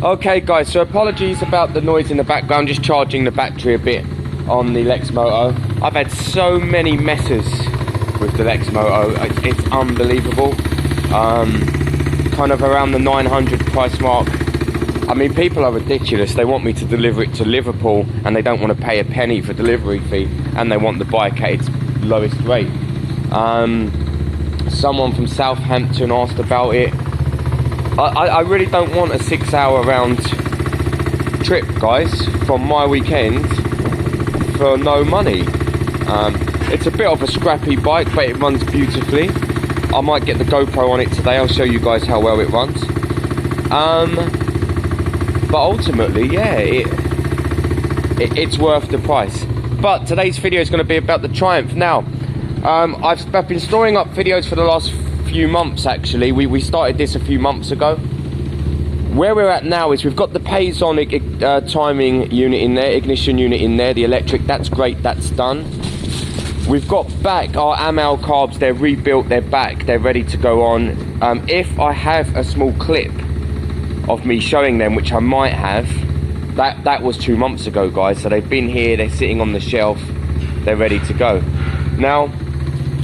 Okay guys, so apologies about the noise in the background, just charging the battery a bit on the Lexmoto. I've had so many messes with the Lexmoto, it's unbelievable. Kind of around the 900 price mark. I mean, people are ridiculous. They want me to deliver it to Liverpool and they don't want to pay a penny for delivery fee, and they want the bike at its lowest rate. Someone from Southampton asked about it. I really don't want a 6-hour round trip, guys, from my weekend for no money. It's a bit of a scrappy bike, but it runs beautifully. I might get the GoPro on it today. I'll show you guys how well it runs. But ultimately, yeah, it's worth the price. But today's video is going to be about the Triumph. Now, I've been storing up videos for the last few months, actually. We started this a few months ago. Where we're at now is we've got the Payson timing unit in there, ignition unit in there, the electric. That's great, that's done. We've got back our Amal carbs. They're rebuilt, they're back, they're ready to go on. If I have a small clip of me showing them, which I might have, that was 2 months ago, guys. So they've been here, they're sitting on the shelf, they're ready to go. Now,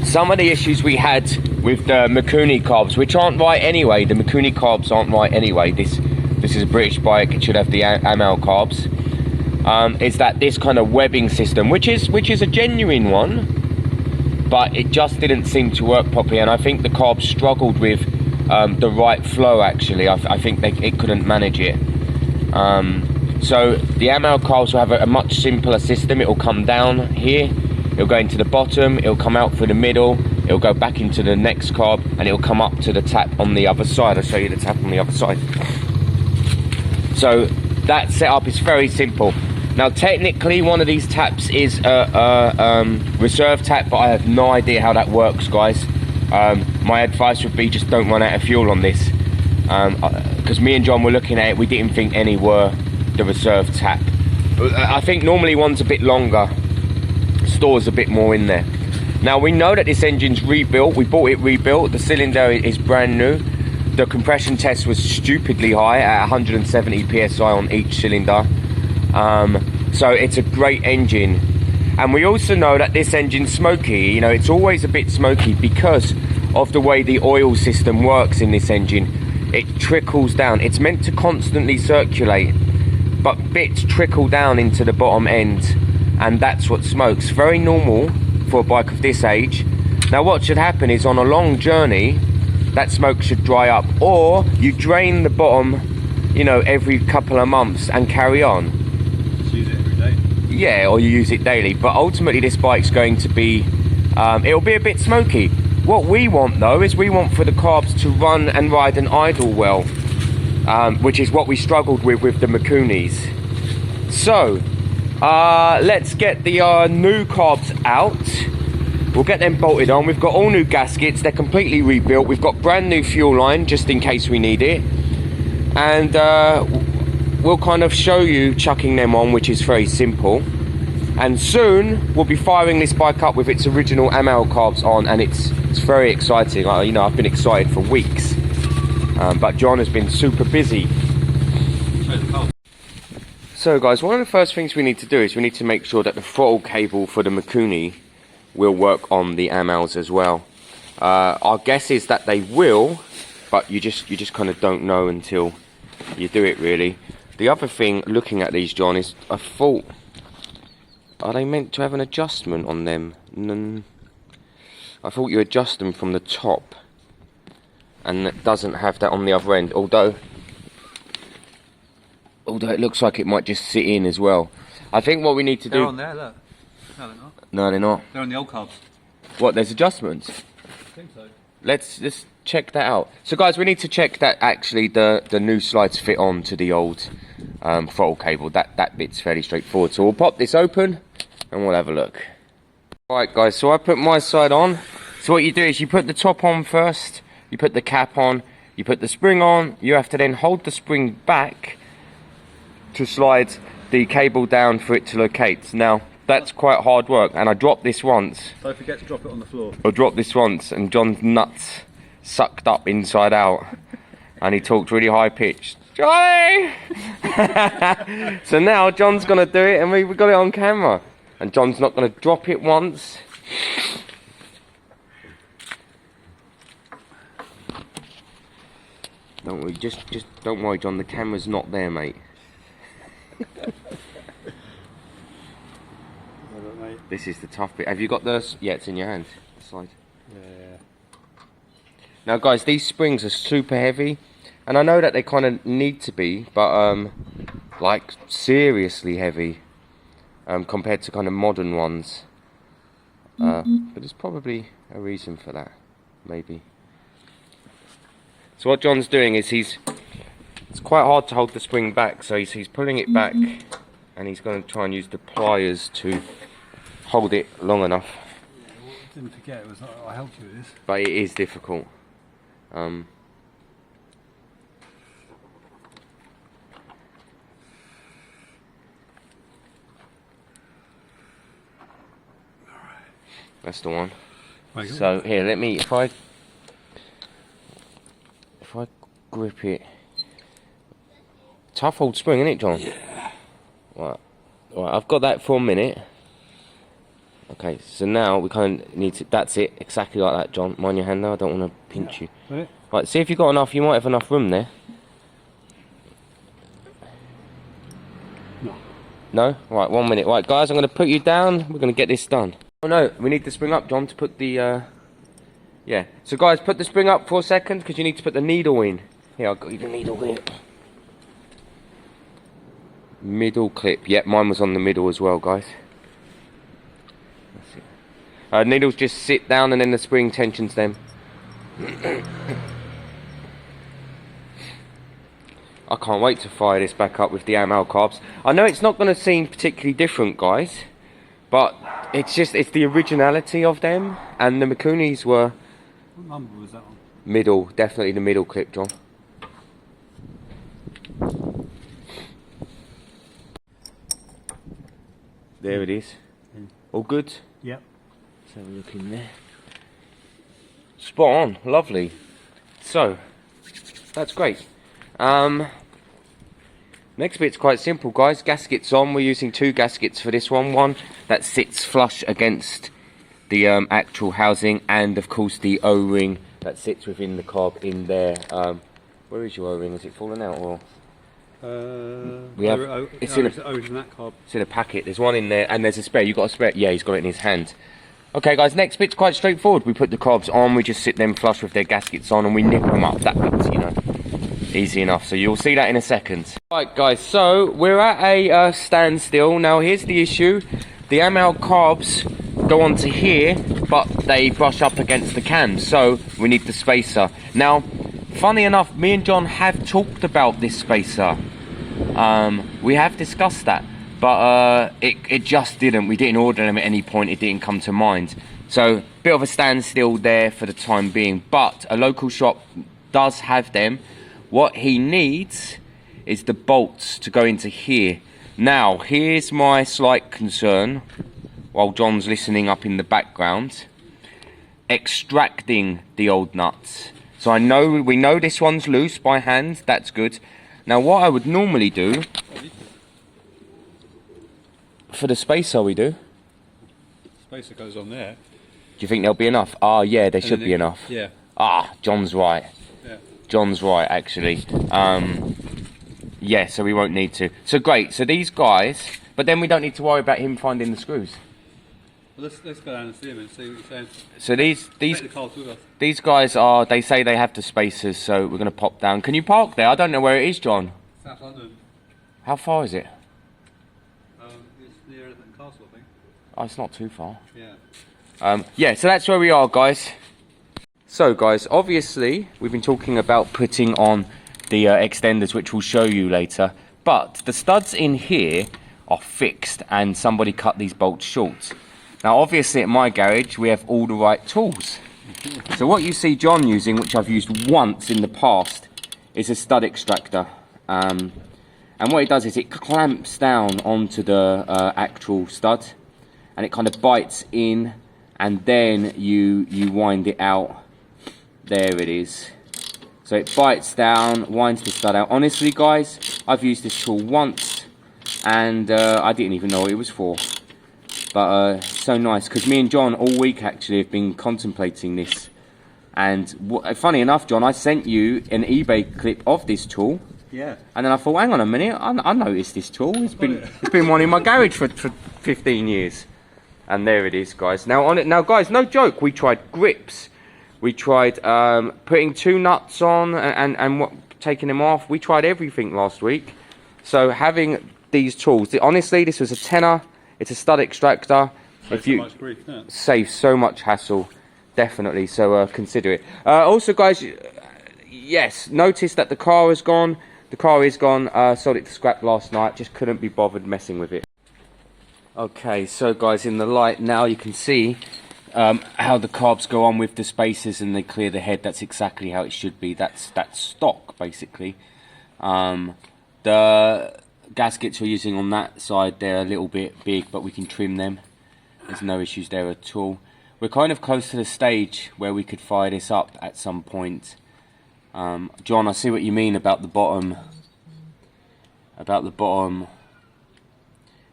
some of the issues we had with the Mikuni carbs, which aren't right anyway, the Mikuni carbs aren't right anyway. This is a British bike, it should have the Amal carbs. Is that this kind of webbing system, which is a genuine one, but it just didn't seem to work properly, and I think the carbs struggled with the right flow. Actually, I think it couldn't manage it. So the Amal carbs will have a much simpler system. It will come down here, it'll go into the bottom, it'll come out through the middle, it'll go back into the next carb, and it'll come up to the tap on the other side. I'll show you the tap on the other side. So that setup is very simple. Now, technically, one of these taps is a reserve tap, but I have no idea how that works, guys. My advice would be just don't run out of fuel on this. Because me and John were looking at it, we didn't think any were the reserve tap. I think normally one's a bit longer, stores a bit more in there. Now, we know that this engine's rebuilt. We bought it rebuilt. The cylinder is brand new. The compression test was stupidly high at 170 psi on each cylinder. So it's a great engine, and we also know that this engine's smoky. You know, it's always a bit smoky because of the way the oil system works in this engine. It trickles down. It's meant to constantly circulate, but bits trickle down into the bottom end, and that's what smokes. Very normal for a bike of this age. Now, what should happen is on a long journey, that smoke should dry up, or you drain the bottom, you know, every couple of months and carry on. Use it every day. Yeah, or you use it daily. But ultimately this bike's going to be it'll be a bit smoky. What we want though is we want for the carbs to run and ride and idle well, which is what we struggled with the Mikunis. So let's get the new carbs out. We'll get them bolted on. We've got all new gaskets, they're completely rebuilt. We've got brand new fuel line just in case we need it, and we'll kind of show you chucking them on, which is very simple. And soon we'll be firing this bike up with its original Amal carbs on, and it's very exciting. You know, I've been excited for weeks, but John has been super busy. So guys, one of the first things we need to do is we need to make sure that the throttle cable for the Mikuni will work on the Amals as well. Our guess is that they will, but you just kind of don't know until you do it, really. The other thing, looking at these, John, is I thought, are they meant to have an adjustment on them? I thought you adjust them from the top, and it doesn't have that on the other end, although it looks like it might just sit in as well. I think what we need to do... They're on there, look. No, they're not. No, they're not. They're on the old carbs. What, there's adjustments? I think so. Let's just check that out. So guys, we need to check that actually the new slides fit on to the old throttle cable. That bit's fairly straightforward. So we'll pop this open and we'll have a look. Alright guys, so I put my side on. So what you do is you put the top on first, you put the cap on, you put the spring on, you have to then hold the spring back to slide the cable down for it to locate. Now, that's quite hard work, and I dropped this once. Don't forget to drop it on the floor. I dropped this once, and John's nuts sucked up inside out, and he talked really high pitched. Johnny! So now John's gonna do it and we've got it on camera. And John's not gonna drop it once. Don't worry, just don't worry, John, the camera's not there, mate. This is the tough bit. Have you got the... Yeah, it's in your hand. The side. Yeah. Now, guys, these springs are super heavy. And I know that they kind of need to be, but, like, seriously heavy. Compared to kind of modern ones. But there's probably a reason for that. Maybe. So what John's doing is it's quite hard to hold the spring back. So he's pulling it back. And he's going to try and use the pliers to hold it long enough. Yeah, well, didn't forget, it was I helped you with this. But it is difficult. That's the one. Right, So here, let me, if I grip it. Tough old spring, isn't it, John? Yeah. Right, I've got that for a minute. Okay, so now we kind of need to, that's it, exactly like that, John. Mind your hand though, I don't want to pinch you. Right. Right, see if you've got enough, you might have enough room there. No. No? Right, 1 minute. Right, guys, I'm going to put you down, we're going to get this done. Oh no, we need the spring up, John, to put the, yeah. So guys, put the spring up for a second, because you need to put the needle in. Here, I've got you the needle here. Middle clip, yep, mine was on the middle as well, guys. Needles just sit down and then the spring tensions them. I can't wait to fire this back up with the Amal carbs. I know it's not going to seem particularly different, guys, but it's the originality of them, and the Mikunis were... What number was that on? Middle, definitely the middle clip, John. There it is. All good? Yep. Let's have a look in there. Spot on, lovely. So, that's great. Next bit's quite simple, guys. Gaskets on. We're using 2 gaskets for this one. One that sits flush against the actual housing, and of course the O-ring that sits within the carb in there. Where is your O-ring? Has it fallen out or? We have. It's in that carb. It's in a packet. There's one in there, and there's a spare. You got a spare? Yeah, he's got it in his hand. Okay, guys. Next bit's quite straightforward. We put the carbs on. We just sit them flush with their gaskets on, and we nip them up. That bit's, you know, easy enough. So you'll see that in a second. Right, guys. So we're at a standstill now. Here's the issue: the Amal carbs go onto here, but they brush up against the cams. So we need the spacer now. Funny enough, me and John have talked about this spacer. We have discussed that, but it just didn't. We didn't order them at any point. It didn't come to mind. So, bit of a standstill there for the time being. But a local shop does have them. What he needs is the bolts to go into here. Now, here's my slight concern, while John's listening up in the background. Extracting the old nuts. So we know this one's loose by hand, that's good. Now what I would normally do, for the spacer we do. Spacer goes on there. Do you think there'll be enough? Ah, yeah, there should be enough. Yeah. Ah, John's right. Yeah. John's right, actually. Yeah, so we won't need to. So great, so these guys, but then we don't need to worry about him finding the screws. Well, let's go down and see him and see what he's saying. So These these guys are, they say they have the spacers, so we're going to pop down. Can you park there? I don't know where it is, John. South London. How far is it? It's nearer than Castle, I think. Oh, it's not too far. Yeah. Yeah, so that's where we are, guys. So, guys, obviously, we've been talking about putting on the extenders, which we'll show you later. But the studs in here are fixed, and somebody cut these bolts short. Now, obviously, at my garage, we have all the right tools. So what you see John using, which I've used once in the past, is a stud extractor. And what it does is it clamps down onto the actual stud, and it kind of bites in, and then you wind it out. There it is. So it bites down, winds the stud out. Honestly, guys, I've used this tool once, and I didn't even know what it was for. But so nice, because me and John all week actually have been contemplating this. And funny enough, John, I sent you an eBay clip of this tool. Yeah. And then I thought, hang on a minute, I noticed this tool. It's been one in my garage for 15 years. And there it is, guys. Now, guys, no joke, we tried grips. We tried putting 2 nuts on and taking them off. We tried everything last week. So having these tools, honestly, this was a tenner. It's a stud extractor. Saves so much hassle, definitely. So consider it. Also, guys, yes, notice that the car is gone. The car is gone. Sold it to scrap last night. Just couldn't be bothered messing with it. Okay, so guys, in the light now you can see how the carbs go on with the spacers and they clear the head. That's exactly how it should be. That's stock, basically. The gaskets we're using on that side, they're a little bit big, but we can trim them. There's no issues there at all. We're kind of close to the stage where we could fire this up at some point. John, I see what you mean about the bottom.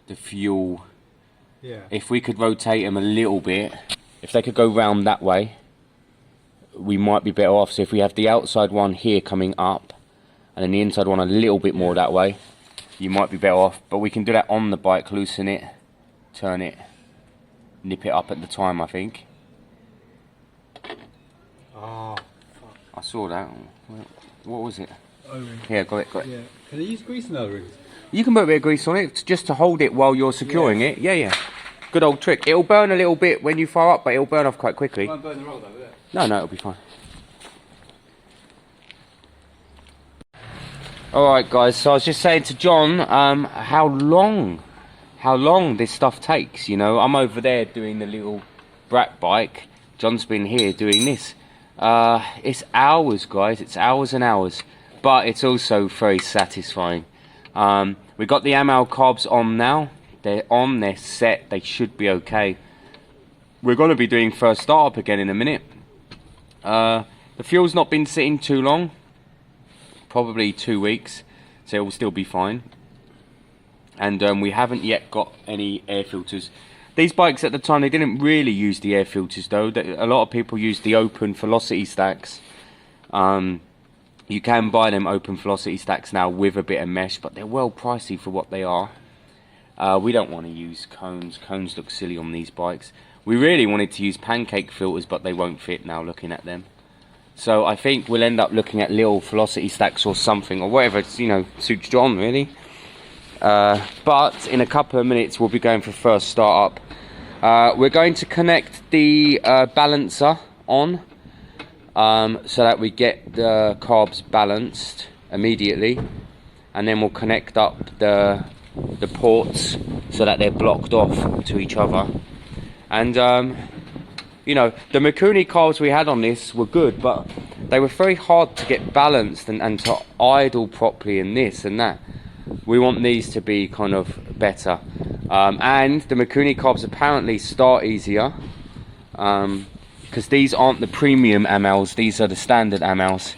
The fuel. Yeah. If we could rotate them a little bit, if they could go round that way, we might be better off. So if we have the outside one here coming up, and then the inside one a little bit more that way, you might be better off. But we can do that on the bike, loosen it, turn it, nip it up at the time, I think. Oh, fuck. I saw that. What was it? O-ring. Yeah, got it. Yeah. Can I use grease in O-rings? You can put a bit of grease on it just to hold it while you're securing it. Yeah. Good old trick. It'll burn a little bit when you fire up, but it'll burn off quite quickly. It won't burn the roll though, will it? No, it'll be fine. Alright guys, so I was just saying to John how long this stuff takes, you know. I'm over there doing the little brat bike. John's been here doing this. It's hours, guys. It's hours and hours. But it's also very satisfying. We got the Amal carbs on now. They're on, they're set, they should be okay. We're going to be doing first startup again in a minute. The fuel's not been sitting too long. Probably 2 weeks. So it will still be fine. And we haven't yet got any air filters. These bikes at the time, they didn't really use the air filters though. A lot of people use the open velocity stacks. You can buy them open velocity stacks now with a bit of mesh, but they're well pricey for what they are. We don't want to use cones. Cones look silly on these bikes. We really wanted to use pancake filters, but they won't fit now looking at them. So I think we'll end up looking at little velocity stacks or something, or whatever, you know, suits John really. But in a couple of minutes we'll be going for first startup. We're going to connect the balancer on, so that we get the carbs balanced immediately, and then we'll connect up the ports so that they're blocked off to each other. And you know, the Mikuni carbs we had on this were good, but they were very hard to get balanced and to idle properly and this and that. We want these to be kind of better. And the Mikuni carbs apparently start easier, because these aren't the premium Amals, these are the standard Amals.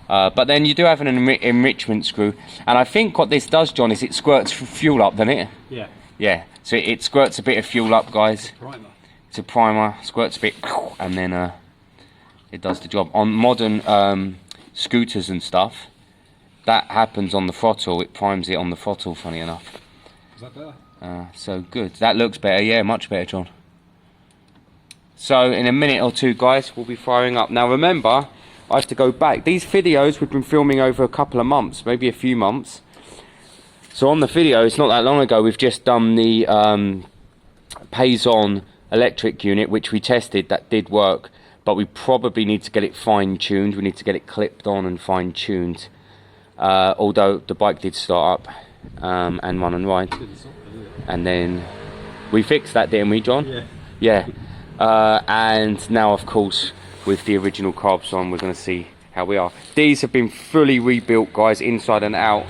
But then you do have an enrichment screw, and I think what this does, John, is it squirts fuel up, doesn't it? Yeah. Yeah, so it squirts a bit of fuel up, guys. Primer. It's a primer, squirts a bit, and then it does the job. On modern scooters and stuff, that happens on the throttle. It primes it on the throttle, funny enough. Is that better? So good. That looks better, yeah, much better, John. So in a minute or two, guys, we'll be firing up. Now remember, I have to go back. These videos we've been filming over a couple of months, maybe a few months. So on the video, it's not that long ago, we've just done the Payson electric unit, which we tested. That did work, but we probably need to get it fine-tuned. We need to get it clipped on and fine-tuned. Although the bike did start up and run and ride. And then we fixed that, didn't we, John? Yeah. Yeah. And now, of course, with the original carbs on, we're going to see how we are. These have been fully rebuilt, guys, inside and out.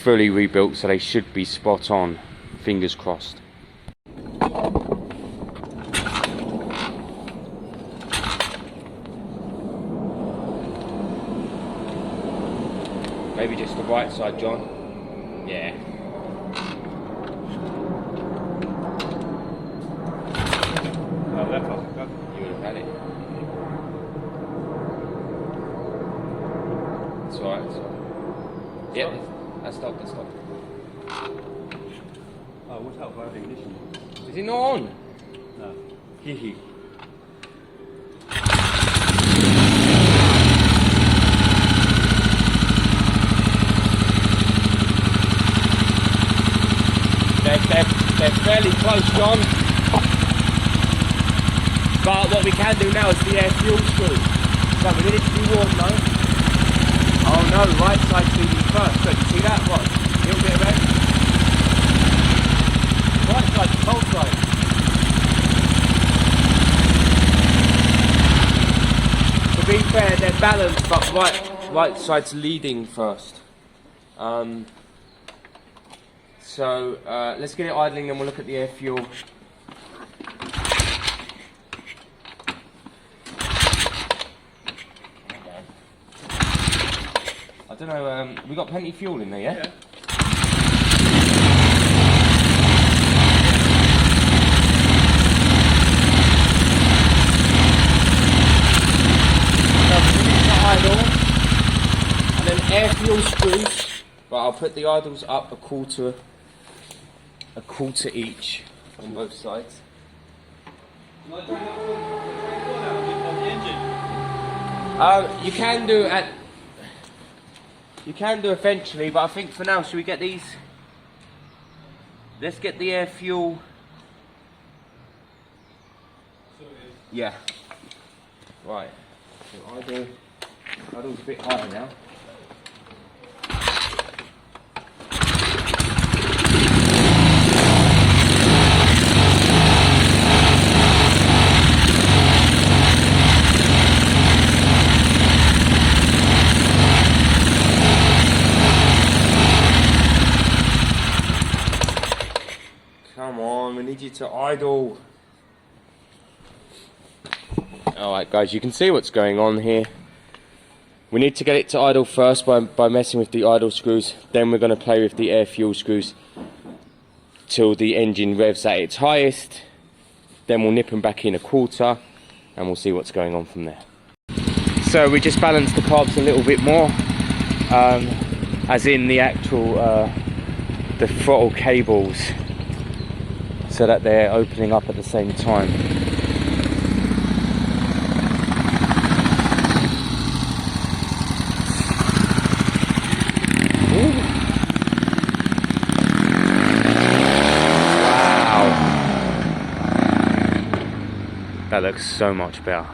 Fully rebuilt, so they should be spot on. Fingers crossed. Maybe just the right side, John. Yeah. Oh, left off. You would have had it. That's right. That's right. Yep. That's stopped. That's stopped. Oh, what's up? I have ignition. Is it not on? No. Hee. They're fairly close, John. But what we can do now is the air fuel screw. So we need it to be warm though. Oh no, right side feeding first. Look, you see that? What? A little bit of air. Right side, cold side. To be fair, they're balanced, but right side's leading first. So let's get it idling, then we'll look at the air fuel. I don't know, we got plenty of fuel in there, yeah? Yeah. So we need to idle, and then air fuel screws, but I'll put the idles up a quarter each on both sides. Can I turn that on the engine? You can do eventually, but I think for now, should we get these? Let's get the air fuel. Yeah. Right. So idle's a bit higher now. Come on, we need you to idle. Alright guys, you can see what's going on here. We need to get it to idle first by messing with the idle screws. Then we're going to play with the air fuel screws till the engine revs at its highest. Then we'll nip them back in a quarter and we'll see what's going on from there. So we just balanced the carbs a little bit more, as in the actual the throttle cables, so that they're opening up at the same time. Ooh. Wow, that looks so much better.